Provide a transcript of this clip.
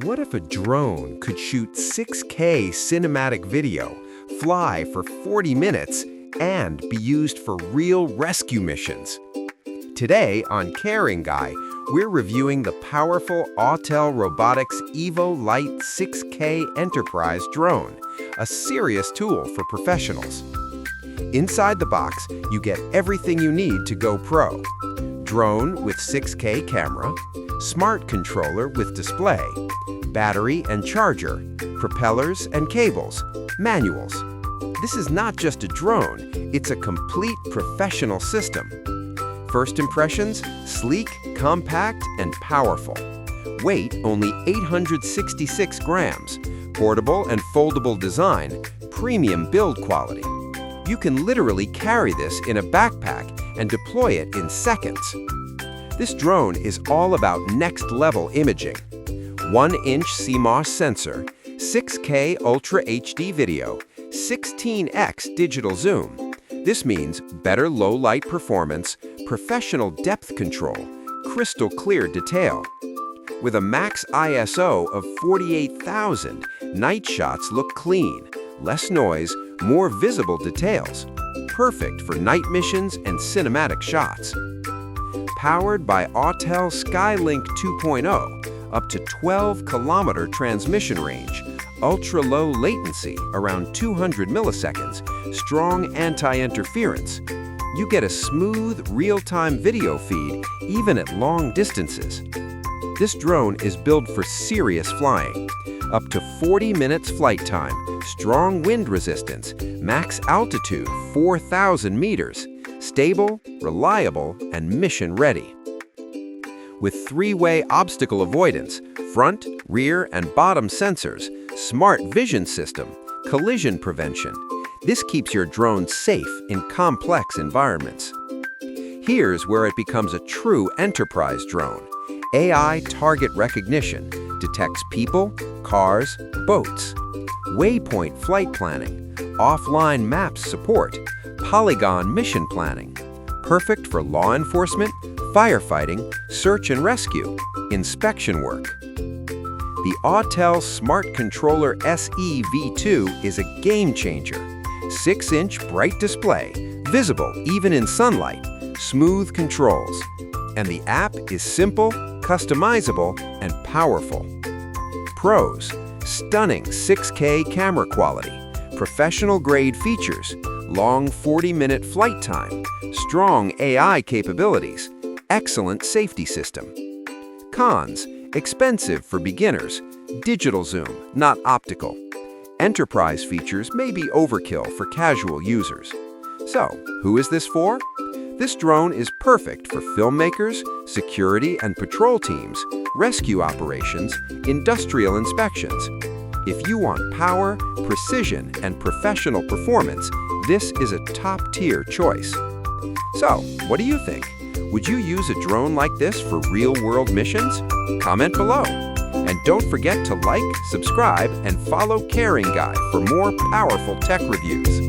What if a drone could shoot 6K cinematic video, fly for 40 minutes, and be used for real rescue missions? Today on Caring Guy, we're reviewing the powerful Autel Robotics EVO Lite 6K Enterprise drone, a serious tool for professionals. Inside the box, you get everything you need to go pro. Drone with 6K camera, smart controller with display, battery and charger, propellers and cables, manuals. This is not just a drone, it's a complete professional system. First impressions, sleek, compact, and powerful. Weight only 866 grams, portable and foldable design, premium build quality. You can literally carry this in a backpack and deploy it in seconds. This drone is all about next-level imaging. 1-inch CMOS sensor, 6K Ultra HD video, 16x digital zoom. This means better low-light performance, professional depth control, crystal clear detail. With a max ISO of 48,000, night shots look clean, less noise, more visible details. Perfect for night missions and cinematic shots. Powered by Autel SkyLink 2.0, up to 12-kilometer transmission range, ultra-low latency, around 200 milliseconds, strong anti-interference. You get a smooth, real-time video feed even at long distances. This drone is built for serious flying. Up to 40 minutes flight time, strong wind resistance, max altitude 4,000 meters, stable, reliable, and mission-ready. With three-way obstacle avoidance, front, rear, and bottom sensors, smart vision system, collision prevention, this keeps your drone safe in complex environments. Here's where it becomes a true enterprise drone. AI target recognition detects people, cars, boats. Waypoint flight planning, offline maps support, polygon mission planning. Perfect for law enforcement, firefighting, search and rescue, inspection work. The Autel Smart Controller SE V2 is a game changer. 6-inch bright display, visible even in sunlight, smooth controls. And the app is simple, customizable, and powerful. Pros: stunning 6K camera quality, professional-grade features, long 40-minute flight time, strong AI capabilities, excellent safety system. Cons: expensive for beginners, digital zoom, not optical. Enterprise features may be overkill for casual users. So, who is this for? This drone is perfect for filmmakers, security and patrol teams, rescue operations, industrial inspections. If you want power, precision, and professional performance, this is a top-tier choice. So, what do you think? Would you use a drone like this for real-world missions? Comment below. And don't forget to like, subscribe, and follow Caring Guy for more powerful tech reviews.